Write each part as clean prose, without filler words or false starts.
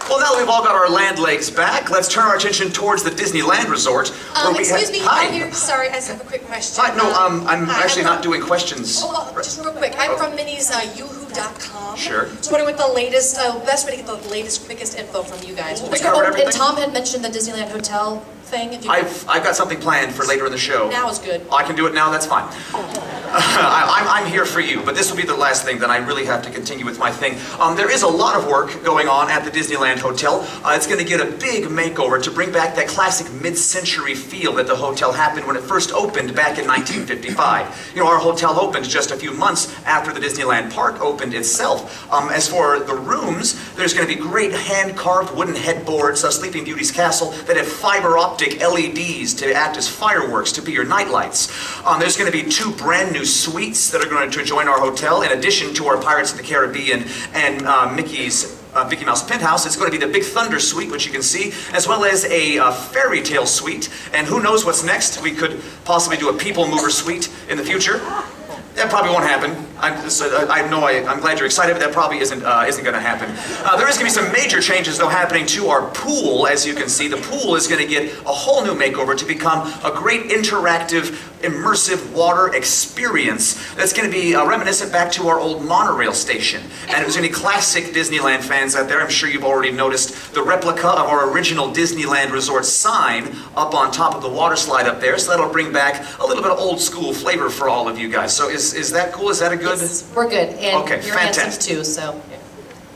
Well, now that we've all got our land legs back, let's turn our attention towards the Disneyland Resort. Excuse me, Hi. I'm here. Sorry, I just have a quick question. Hi, no, I'm actually not doing questions. Just real quick. I'm from Minnie's Yoohoo.com. Sure. So what with the latest, best way to get the latest, quickest info from you guys. We covered everything. And Tom had mentioned the Disneyland Hotel thing. If you I've got something planned for later in the show. Now is good. I can do it now, that's fine. I'm here for you, but this will be the last thing, then I really have to continue with my thing. There is a lot of work going on at the Disneyland Hotel. It's going to get a big makeover to bring back that classic mid-century feel that the hotel happened when it first opened back in 1955. You know, our hotel opened just a few months after the Disneyland Park opened itself. As for the rooms, there's going to be great hand-carved wooden headboards, Sleeping Beauty's castle, that have fiber optic LEDs to act as fireworks to be your nightlights. There's going to be 2 brand new suites that are going to join our hotel, in addition to our Pirates of the Caribbean and Mickey Mouse Penthouse. It's going to be the Big Thunder Suite, which you can see, as well as a Fairy Tale Suite. And who knows what's next? We could possibly do a People Mover Suite in the future. That probably won't happen. I'm glad you're excited, but that probably isn't going to happen. There is going to be some major changes, though, happening to our pool. As you can see, the pool is going to get a whole new makeover to become a great interactive, immersive water experience that's going to be reminiscent back to our old monorail station. And if there's any classic Disneyland fans out there, I'm sure you've already noticed the replica of our original Disneyland Resort sign up on top of the water slide up there. So that'll bring back a little bit of old school flavor for all of you guys. So is that cool? Is that a good? Yes, we're good. And okay, you're fantastic. handsome too, so.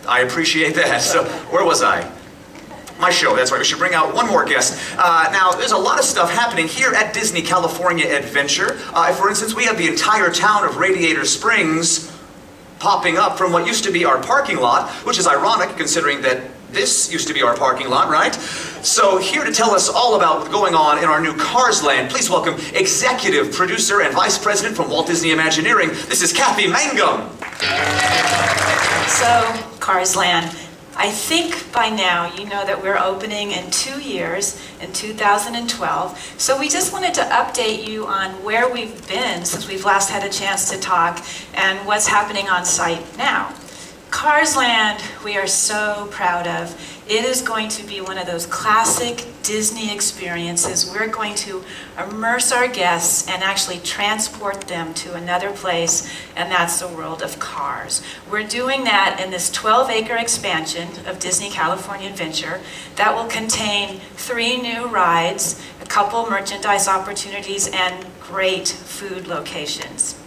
I appreciate that. So where was I? My show, that's right. We should bring out one more guest. Now, there's a lot of stuff happening here at Disney California Adventure. For instance, we have the entire town of Radiator Springs popping up from what used to be our parking lot, which is ironic considering that this used to be our parking lot, right? So here to tell us all about what's going on in our new Cars Land, please welcome Executive Producer and Vice President from Walt Disney Imagineering. This is Kathy Mangum. So, Cars Land. I think by now you know that we're opening in 2 years, in 2012. So we just wanted to update you on where we've been since we've last had a chance to talk and what's happening on site now. Cars Land, we are so proud of. It is going to be one of those classic Disney experiences. We're going to immerse our guests and actually transport them to another place, and that's the world of Cars. We're doing that in this 12-acre expansion of Disney California Adventure that will contain 3 new rides, a couple merchandise opportunities, and great food locations.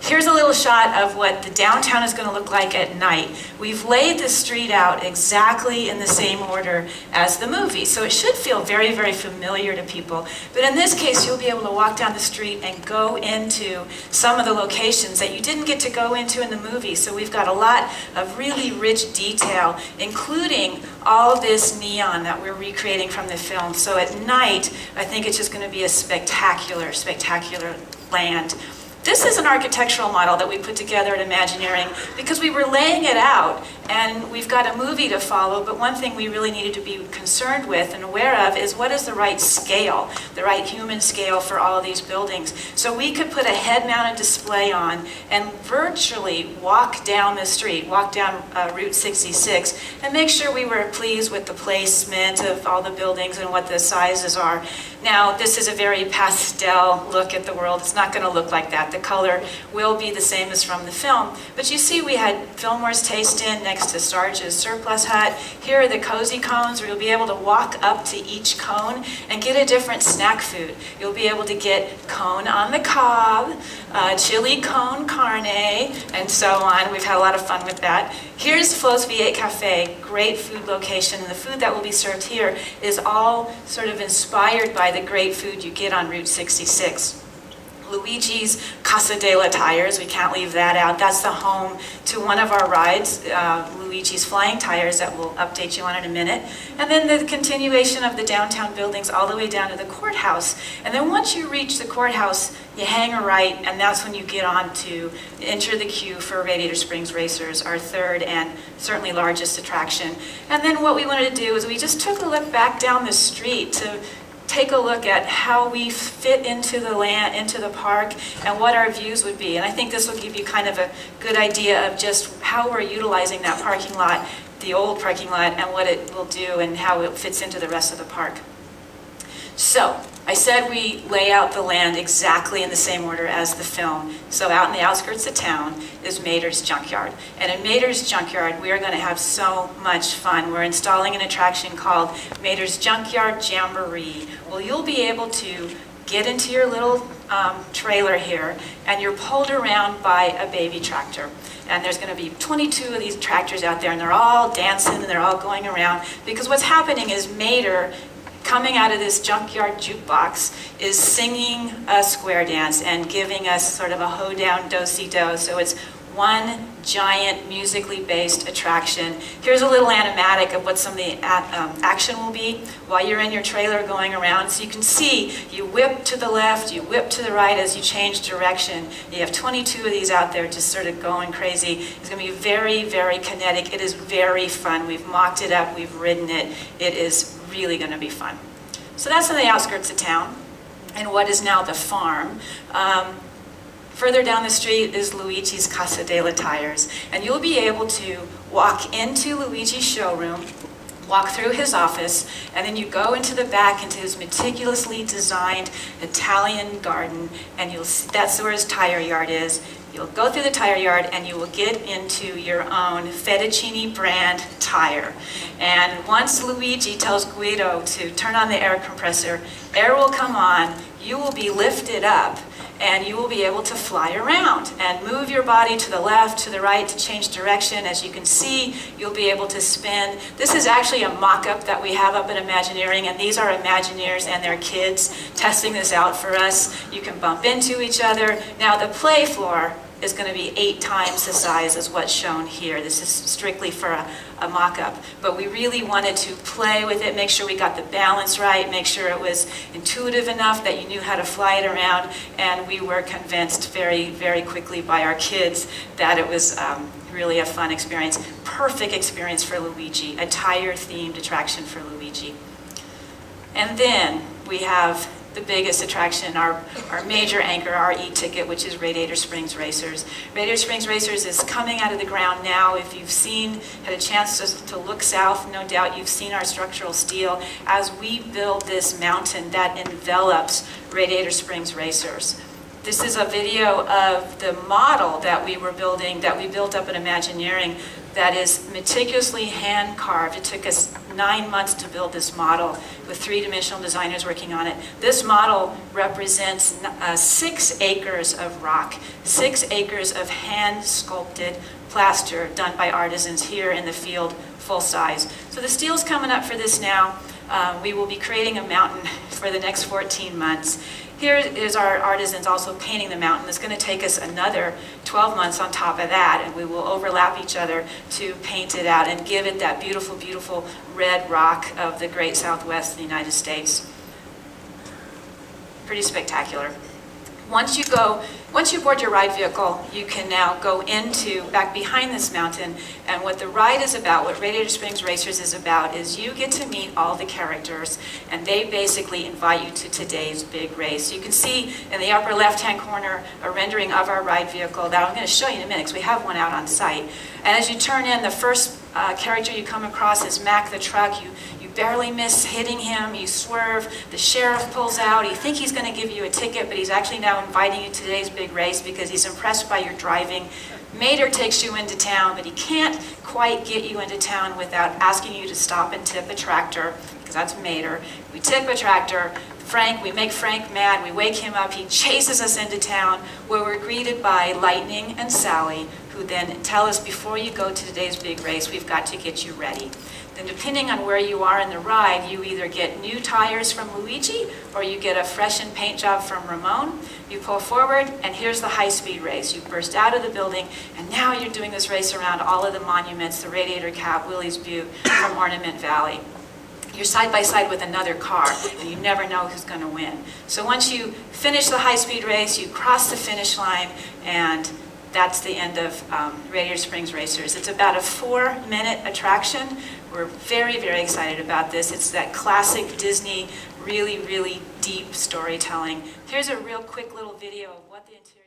Here's a little shot of what the downtown is going to look like at night. We've laid the street out exactly in the same order as the movie, so it should feel very, very familiar to people. But in this case, you'll be able to walk down the street and go into some of the locations that you didn't get to go into in the movie. So we've got a lot of really rich detail, including all this neon that we're recreating from the film. So at night, I think it's just going to be a spectacular, spectacular land. This is an architectural model that we put together at Imagineering because we were laying it out and we've got a movie to follow, but one thing we really needed to be concerned with and aware of is what is the right scale, the right human scale for all of these buildings. So we could put a head-mounted display on and virtually walk down the street, walk down Route 66 and make sure we were pleased with the placement of all the buildings and what the sizes are. Now, this is a very pastel look at the world. It's not going to look like that. The color will be the same as from the film. But you see we had Fillmore's Taste Inn next to Sarge's Surplus Hut. Here are the cozy cones where you'll be able to walk up to each cone and get a different snack food. You'll be able to get cone on the cob, chili cone carne, and so on. We've had a lot of fun with that. Here's Flo's V8 Cafe, great food location, and the food that will be served here is all sort of inspired by the great food you get on Route 66. Luigi's Casa de la Tires, we can't leave that out. That's the home to one of our rides, Luigi's Flying Tires, that we'll update you on in a minute. And then the continuation of the downtown buildings all the way down to the courthouse. And then once you reach the courthouse, you hang a right, and that's when you get on to enter the queue for Radiator Springs Racers, our 3rd and certainly largest attraction. And then what we wanted to do is we just took a look back down the street to take a look at how we fit into the land, into the park, and what our views would be. And I think this will give you kind of a good idea of just how we're utilizing that parking lot, the old parking lot, and what it will do and how it fits into the rest of the park. So, I said we lay out the land exactly in the same order as the film. So out in the outskirts of town is Mater's Junkyard. And in Mater's Junkyard, we are going to have so much fun. We're installing an attraction called Mater's Junkyard Jamboree. Well, you'll be able to get into your little trailer here, and you're pulled around by a baby tractor. And there's going to be 22 of these tractors out there, and they're all dancing, and they're all going around. Because what's happening is Mater, coming out of this junkyard jukebox, is singing a square dance and giving us sort of a hoedown do-si-do. So it's one giant musically based attraction. Here's a little animatic of what some of the action will be while you're in your trailer going around. So you can see you whip to the left, you whip to the right as you change direction. You have 22 of these out there just sort of going crazy. It's going to be very, very kinetic. It is very fun. We've mocked it up, we've ridden it. It is really going to be fun. So that's on the outskirts of town, and what is now the farm. Further down the street is Luigi's Casa della Tires, and you'll be able to walk into Luigi's showroom, walk through his office, and then you go into the back into his meticulously designed Italian garden, and that's where his tire yard is. You'll go through the tire yard and you will get into your own fettuccine brand tire. And once Luigi tells Guido to turn on the air compressor, air will come on, you will be lifted up, and you will be able to fly around and move your body to the left, to the right, to change direction. As you can see, you'll be able to spin. This is actually a mock-up that we have up at Imagineering, and these are Imagineers and their kids testing this out for us. You can bump into each other. Now, the play floor is going to be 8 times the size as what's shown here. This is strictly for a mock-up. But we really wanted to play with it, make sure we got the balance right, make sure it was intuitive enough that you knew how to fly it around, and we were convinced very, very quickly by our kids that it was really a fun experience. Perfect experience for Luigi, a tire-themed attraction for Luigi. And then we have the biggest attraction, our major anchor, our e-ticket, which is Radiator Springs Racers. Radiator Springs Racers is coming out of the ground now. If you've had a chance to look south, no doubt you've seen our structural steel as we build this mountain that envelops Radiator Springs Racers. This is a video of the model that we were building, that we built up at Imagineering, that is meticulously hand carved. It took us 9 months to build this model with 3-dimensional designers working on it. This model represents 6 acres of rock, 6 acres of hand sculpted plaster done by artisans here in the field, full size. So the steel's coming up for this now. We will be creating a mountain for the next 14 months. Here is our artisans also painting the mountain. It's going to take us another 12 months on top of that, and we will overlap each other to paint it out and give it that beautiful, beautiful red rock of the great Southwest of the United States. Pretty spectacular. Once you board your ride vehicle, you can now go back behind this mountain, and what the ride is about, what Radiator Springs Racers is about, is you get to meet all the characters, and they basically invite you to today's big race. You can see in the upper left-hand corner a rendering of our ride vehicle that I'm going to show you in a minute, because we have one out on site. And as you turn in, the first character you come across is Mac the truck. You barely miss hitting him, you swerve, the sheriff pulls out, you think he's going to give you a ticket, but he's actually now inviting you to today's big race because he's impressed by your driving. Mater takes you into town, but he can't quite get you into town without asking you to stop and tip a tractor, because that's Mater. We tip a tractor. We make Frank mad, we wake him up, he chases us into town, where we're greeted by Lightning and Sally, who then tell us, before you go to today's big race, we've got to get you ready. Then depending on where you are in the ride, you either get new tires from Luigi, or you get a freshened paint job from Ramon. You pull forward, and here's the high-speed race. You burst out of the building, and now you're doing this race around all of the monuments, the Radiator Cap, Willie's Butte, from Ornament Valley. You're side by side with another car, and you never know who's going to win. So once you finish the high-speed race, you cross the finish line, and that's the end of Radiator Springs Racers. It's about a 4-minute attraction. We're very, very excited about this. It's that classic Disney, really, really deep storytelling. Here's a real quick little video of what the interior